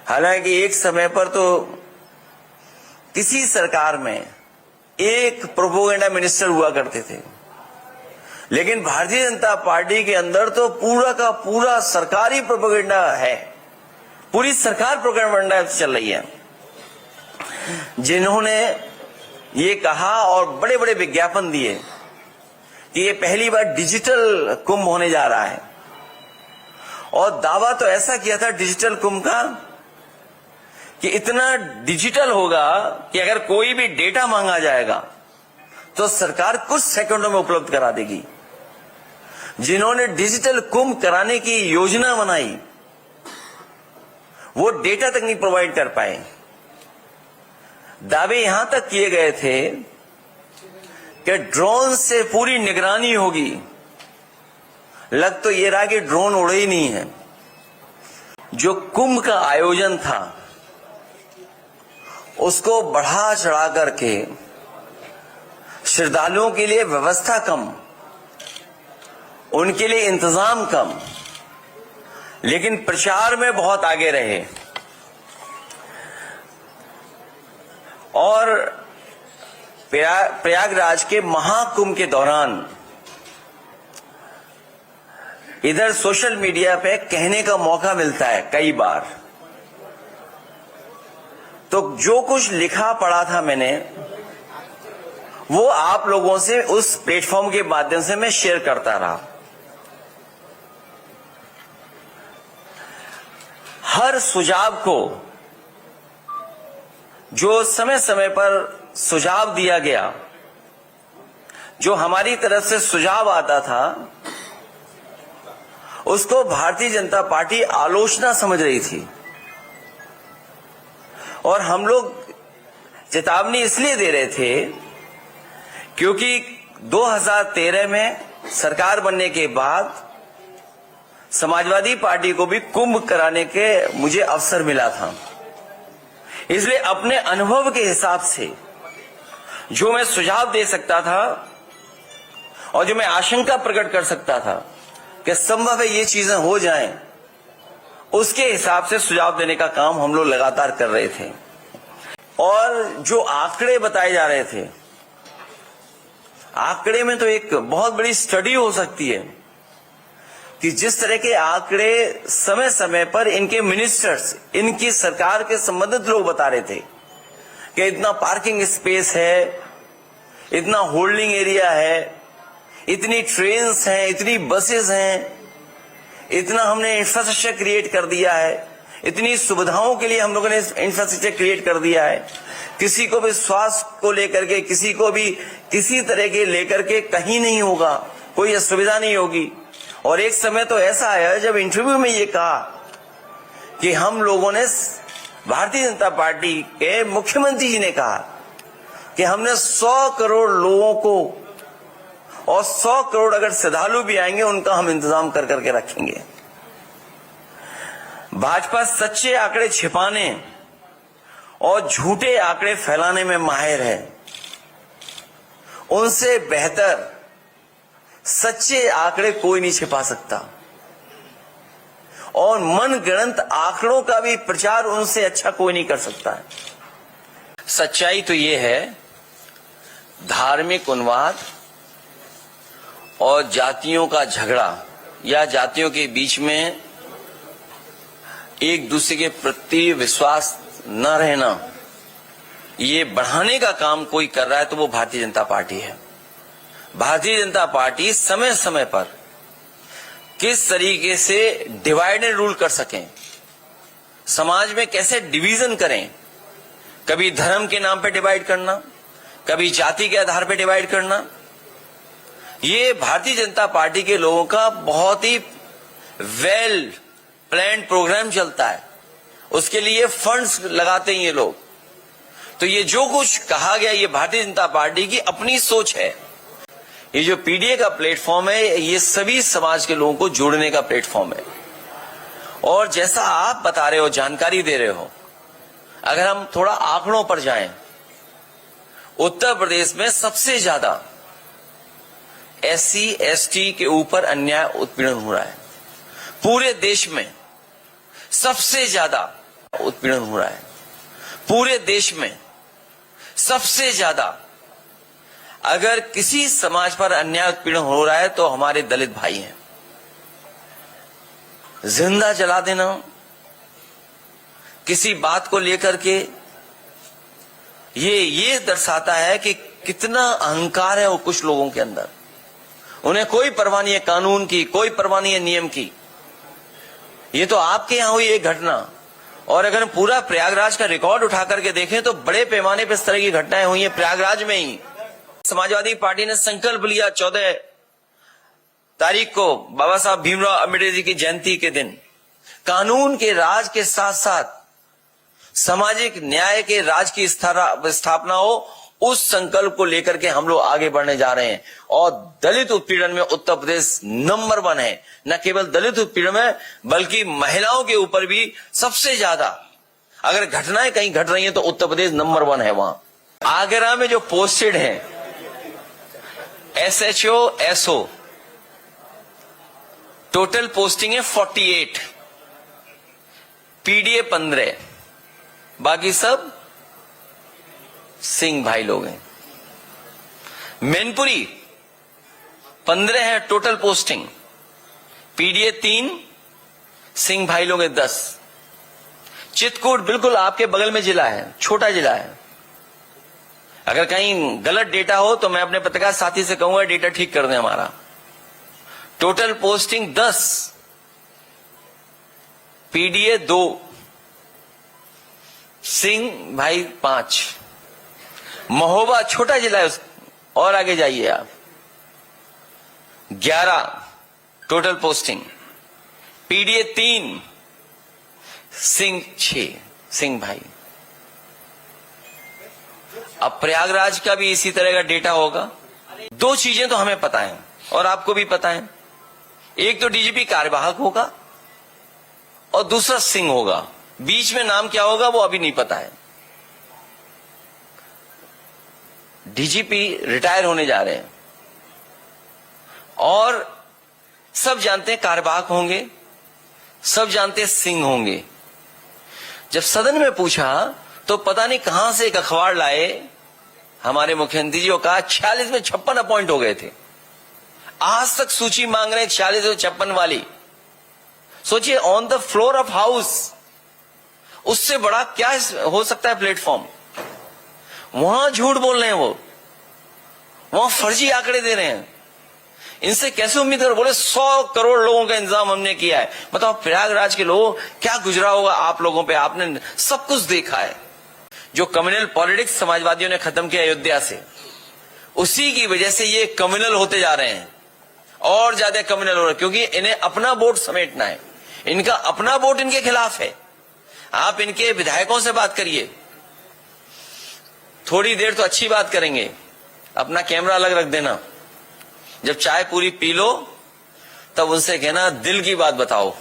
हालांकि एक समय पर तो किसी सरकार में एक प्रोपोगेंडा मिनिस्टर हुआ करते थे, लेकिन भारतीय जनता पार्टी के अंदर तो पूरा का पूरा सरकारी प्रोपोगेंडा है। पूरी सरकार प्रोपोगेंडा चल रही है। जिन्होंने ये कहा और बड़े बड़े विज्ञापन दिए कि ये पहली बार डिजिटल कुंभ होने जा रहा है, और दावा तो ऐसा किया था डिजिटल कुंभ का कि इतना डिजिटल होगा कि अगर कोई भी डेटा मांगा जाएगा तो सरकार कुछ सेकंडों में उपलब्ध करा देगी। जिन्होंने डिजिटल कुंभ कराने की योजना बनाई वो डेटा तक नहीं प्रोवाइड कर पाए। दावे यहां तक किए गए थे कि ड्रोन से पूरी निगरानी होगी। लग तो ये रहा कि ड्रोन उड़े ही नहीं है। जो कुंभ का आयोजन था उसको बढ़ा चढ़ा करके श्रद्धालुओं के लिए व्यवस्था कम, उनके लिए इंतजाम कम, लेकिन प्रचार में बहुत आगे रहे। और प्रयागराज के महाकुंभ के दौरान इधर सोशल मीडिया पे कहने का मौका मिलता है कई बार, तो जो कुछ लिखा पढ़ा था मैंने वो आप लोगों से उस प्लेटफॉर्म के माध्यम से मैं शेयर करता रहा। हर सुझाव को जो समय समय पर सुझाव दिया गया, जो हमारी तरफ से सुझाव आता था, उसको भारतीय जनता पार्टी आलोचना समझ रही थी। और हम लोग चेतावनी इसलिए दे रहे थे क्योंकि 2013 में सरकार बनने के बाद समाजवादी पार्टी को भी कुंभ कराने के मुझे अवसर मिला था। इसलिए अपने अनुभव के हिसाब से जो मैं सुझाव दे सकता था और जो मैं आशंका प्रकट कर सकता था कि संभव है ये चीजें हो जाएं, उसके हिसाब से सुझाव देने का काम हम लोग लगातार कर रहे थे। और जो आंकड़े बताए जा रहे थे, आंकड़े में तो एक बहुत बड़ी स्टडी हो सकती है कि जिस तरह के आंकड़े समय समय पर इनके मिनिस्टर्स, इनकी सरकार के संबंधित लोग बता रहे थे कि इतना पार्किंग स्पेस है, इतना होल्डिंग एरिया है, इतनी ट्रेन्स हैं, इतनी बसेस हैं, इतना हमने इंफ्रास्ट्रक्चर क्रिएट कर दिया है, इतनी सुविधाओं के लिए हम लोगों ने इंफ्रास्ट्रक्चर क्रिएट कर दिया है। किसी को भी स्वास्थ्य को लेकर के, किसी को भी किसी तरह के लेकर के कहीं नहीं होगा, कोई असुविधा नहीं होगी। और एक समय तो ऐसा आया जब इंटरव्यू में ये कहा कि हम लोगों ने, भारतीय जनता पार्टी के मुख्यमंत्री जी ने कहा कि हमने 100 करोड़ लोगों को, और 100 करोड़ अगर श्रद्धालु भी आएंगे उनका हम इंतजाम कर करके रखेंगे। भाजपा सच्चे आंकड़े छिपाने और झूठे आंकड़े फैलाने में माहिर है। उनसे बेहतर सच्चे आंकड़े कोई नहीं छिपा सकता, और मनगढ़ंत आंकड़ों का भी प्रचार उनसे अच्छा कोई नहीं कर सकता है। सच्चाई तो ये है, धार्मिक उन्माद और जातियों का झगड़ा या जातियों के बीच में एक दूसरे के प्रति विश्वास न रहना, ये बढ़ाने का काम कोई कर रहा है तो वो भारतीय जनता पार्टी है। भारतीय जनता पार्टी समय समय पर किस तरीके से डिवाइड एंड रूल कर सकें, समाज में कैसे डिवीजन करें, कभी धर्म के नाम पे डिवाइड करना, कभी जाति के आधार पे डिवाइड करना, ये भारतीय जनता पार्टी के लोगों का बहुत ही वेल प्लान्ड प्रोग्राम चलता है। उसके लिए फंड्स लगाते हैं ये लोग। तो ये जो कुछ कहा गया, ये भारतीय जनता पार्टी की अपनी सोच है। ये जो पीडीए का प्लेटफॉर्म है, ये सभी समाज के लोगों को जोड़ने का प्लेटफॉर्म है। और जैसा आप बता रहे हो, जानकारी दे रहे हो, अगर हम थोड़ा आंकड़ों पर जाएं, उत्तर प्रदेश में सबसे ज्यादा एससी एसटी के ऊपर अन्याय उत्पीड़न हो रहा है। पूरे देश में सबसे ज्यादा उत्पीड़न हो रहा है पूरे देश में। सबसे ज्यादा अगर किसी समाज पर अन्याय उत्पीड़न हो रहा है तो हमारे दलित भाई हैं। जिंदा जला देना किसी बात को लेकर के, ये दर्शाता है कि कितना अहंकार है वो कुछ लोगों के अंदर। उन्हें कोई परवाह नहीं है कानून की, कोई परवाह नहीं है नियम की। ये तो आपके यहां हुई एक घटना, और अगर हम पूरा प्रयागराज का रिकॉर्ड उठा करके देखें तो बड़े पैमाने पर इस तरह की घटनाएं हुई हैं प्रयागराज में ही। समाजवादी पार्टी ने संकल्प लिया 14 तारीख को बाबा साहब भीमराव अम्बेडकर जी की जयंती के दिन कानून के राज के साथ साथ सामाजिक न्याय के राज की स्थापना हो, उस संकल्प को लेकर के हम लोग आगे बढ़ने जा रहे हैं। और दलित उत्पीड़न में उत्तर प्रदेश नंबर 1 है। न केवल दलित उत्पीड़न में बल्कि महिलाओं के ऊपर भी सबसे ज्यादा अगर घटनाएं कहीं घट रही हैं तो उत्तर प्रदेश नंबर 1 है। वहां आगरा में जो पोस्टेड हैं SHO SO, टोटल पोस्टिंग है 48, PDA 15, बाकी सब सिंह भाई लोग हैं। मैनपुरी 15 है टोटल पोस्टिंग, PDA 3, सिंह भाई लोग हैं 10। चित्रकूट बिल्कुल आपके बगल में जिला है, छोटा जिला है। अगर कहीं गलत डेटा हो तो मैं अपने पत्रकार साथी से कहूंगा डेटा ठीक कर दें हमारा। टोटल पोस्टिंग 10, PDA 2, सिंह भाई 5। महोबा छोटा जिला है और आगे जाइए आप, 11 total posting, PDA 3, Singh 6, Singh भाई। अब प्रयागराज का भी इसी तरह का डेटा होगा। 2 चीजें तो हमें पता है और आपको भी पता है, एक तो DGP कार्यवाहक होगा और दूसरा सिंह होगा। बीच में नाम क्या होगा वो अभी नहीं पता है। DGP रिटायर होने जा रहे हैं और सब जानते हैं कार्यवाहक होंगे, सब जानते हैं सिंह होंगे। जब सदन में पूछा तो पता नहीं कहां से एक अखबार लाए हमारे मुख्यमंत्री जी, को कहा 46 में 56 अपॉइंट हो गए थे। आज तक सूची मांग रहे हैं 46 और 56 वाली। सोचिए, on the floor of house, उससे बड़ा क्या हो सकता है प्लेटफॉर्म। वहां झूठ बोल रहे हैं, वो वहां फर्जी आंकड़े दे रहे हैं। इनसे कैसे उम्मीद करो? बोले 100 करोड़ लोगों का इंतजाम हमने किया है। बताओ प्रयागराज के लोगों क्या गुजरा होगा आप लोगों पे, आपने सब कुछ देखा है। जो कम्युनल पॉलिटिक्स समाजवादियों ने खत्म किया अयोध्या से, उसी की वजह से ये कम्युनल होते जा रहे हैं और ज्यादा कम्युनल हो रहे हैं, क्योंकि इन्हें अपना वोट समेटना है। इनका अपना वोट इनके खिलाफ है। आप इनके विधायकों से बात करिए, थोड़ी देर तो अच्छी बात करेंगे, अपना कैमरा अलग रख देना, जब चाय पूरी पी लो तब उनसे कहना दिल की बात बताओ।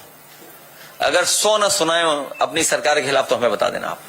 अगर 100 न सुनाए अपनी सरकार के खिलाफ तो हमें बता देना आप।